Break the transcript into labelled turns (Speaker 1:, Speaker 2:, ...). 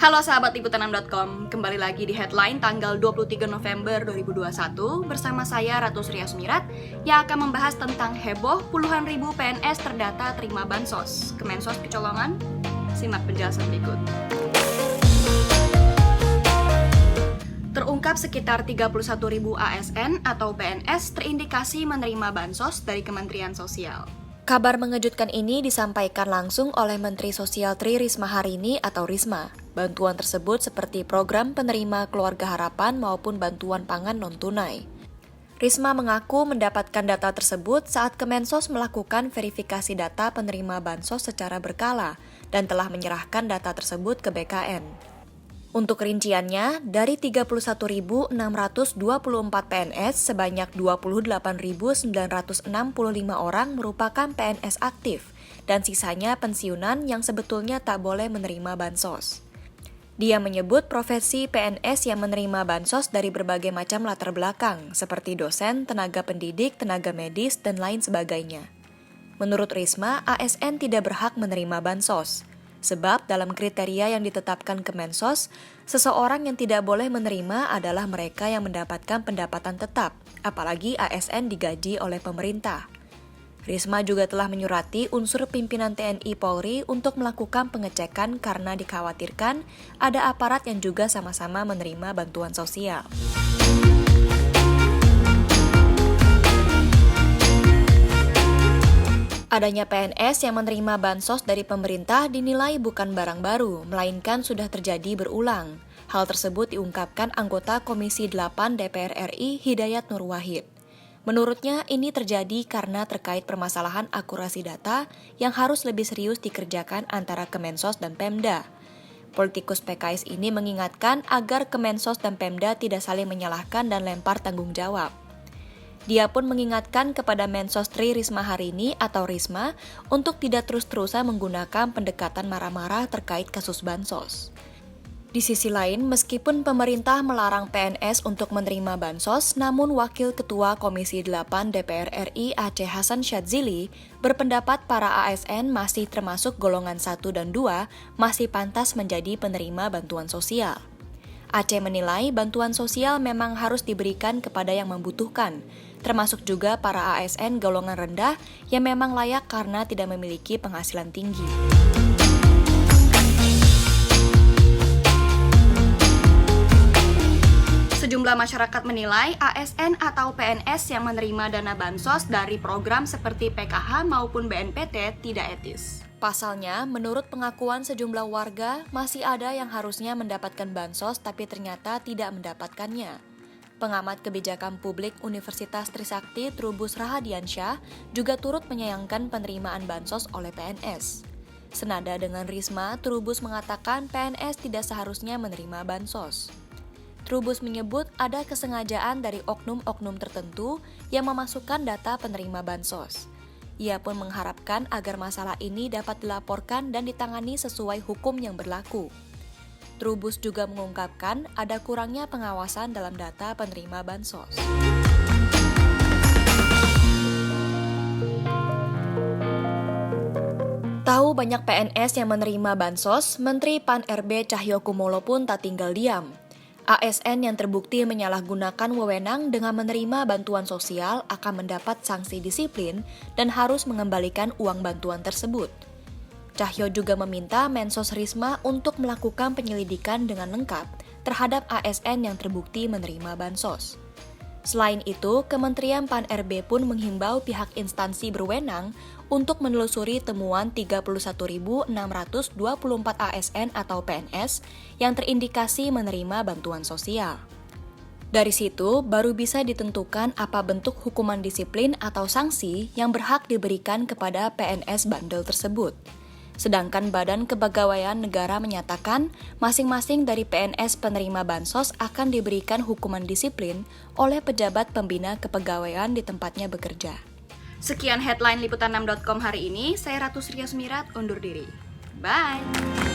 Speaker 1: Halo sahabat liputan6.com, kembali lagi di headline tanggal 23 November 2021 bersama saya Ratu Surya Sumirat yang akan membahas tentang heboh puluhan ribu PNS terdata terima bansos. Kemensos kecolongan? Simak penjelasan berikut. Terungkap sekitar 31.000 ASN atau PNS terindikasi menerima bansos dari Kementerian Sosial.
Speaker 2: Kabar mengejutkan ini disampaikan langsung oleh Menteri Sosial Tri Risma hari ini atau Risma. Bantuan tersebut seperti program penerima keluarga harapan maupun bantuan pangan non-tunai. Risma mengaku mendapatkan data tersebut saat Kemensos melakukan verifikasi data penerima bansos secara berkala dan telah menyerahkan data tersebut ke BKN. Untuk rinciannya, dari 31.624 PNS, sebanyak 28.965 orang merupakan PNS aktif, dan sisanya pensiunan yang sebetulnya tak boleh menerima bansos. Dia menyebut profesi PNS yang menerima bansos dari berbagai macam latar belakang, seperti dosen, tenaga pendidik, tenaga medis, dan lain sebagainya. Menurut Risma, ASN tidak berhak menerima bansos. Sebab dalam kriteria yang ditetapkan Kemensos, seseorang yang tidak boleh menerima adalah mereka yang mendapatkan pendapatan tetap, apalagi ASN digaji oleh pemerintah. Risma juga telah menyurati unsur pimpinan TNI Polri untuk melakukan pengecekan karena dikhawatirkan ada aparat yang juga sama-sama menerima bantuan sosial. Adanya PNS yang menerima bansos dari pemerintah dinilai bukan barang baru, melainkan sudah terjadi berulang. Hal tersebut diungkapkan anggota Komisi 8 DPR RI Hidayat Nur Wahid. Menurutnya, ini terjadi karena terkait permasalahan akurasi data yang harus lebih serius dikerjakan antara Kemensos dan Pemda. Politikus PKS ini mengingatkan agar Kemensos dan Pemda tidak saling menyalahkan dan lempar tanggung jawab. Dia pun mengingatkan kepada Mensos Tri Risma hari ini atau Risma untuk tidak terus-terusan menggunakan pendekatan marah-marah terkait kasus bansos. Di sisi lain, meskipun pemerintah melarang PNS untuk menerima bansos, namun Wakil Ketua Komisi 8 DPR RI Aceh Hasan Syadzili berpendapat para ASN masih termasuk golongan 1 dan 2 masih pantas menjadi penerima bantuan sosial. Aceh menilai bantuan sosial memang harus diberikan kepada yang membutuhkan, termasuk juga para ASN golongan rendah yang memang layak karena tidak memiliki penghasilan tinggi.
Speaker 1: Sejumlah masyarakat menilai ASN atau PNS yang menerima dana bansos dari program seperti PKH maupun BNPT tidak etis.
Speaker 2: Pasalnya, menurut pengakuan sejumlah warga, masih ada yang harusnya mendapatkan bansos tapi ternyata tidak mendapatkannya. Pengamat kebijakan publik Universitas Trisakti Trubus Rahadiansyah juga turut menyayangkan penerimaan bansos oleh PNS. Senada dengan Risma, Trubus mengatakan PNS tidak seharusnya menerima bansos. Trubus menyebut ada kesengajaan dari oknum-oknum tertentu yang memasukkan data penerima bansos. Ia pun mengharapkan agar masalah ini dapat dilaporkan dan ditangani sesuai hukum yang berlaku. Trubus juga mengungkapkan ada kurangnya pengawasan dalam data penerima bansos. Tahu banyak PNS yang menerima bansos, Menteri PAN-RB Cahyokumolo pun tak tinggal diam. ASN yang terbukti menyalahgunakan wewenang dengan menerima bantuan sosial akan mendapat sanksi disiplin dan harus mengembalikan uang bantuan tersebut. Cahyo juga meminta Mensos Risma untuk melakukan penyelidikan dengan lengkap terhadap ASN yang terbukti menerima bansos. Selain itu, Kementerian PAN-RB pun menghimbau pihak instansi berwenang untuk menelusuri temuan 31.624 ASN atau PNS yang terindikasi menerima bantuan sosial. Dari situ, baru bisa ditentukan apa bentuk hukuman disiplin atau sanksi yang berhak diberikan kepada PNS bandel tersebut. Sedangkan Badan Kepegawaian Negara menyatakan masing-masing dari PNS penerima bansos akan diberikan hukuman disiplin oleh pejabat pembina kepegawaian di tempatnya bekerja.
Speaker 1: Sekian headline liputan6.com hari ini, saya Ratu Surya Sumirat undur diri. Bye!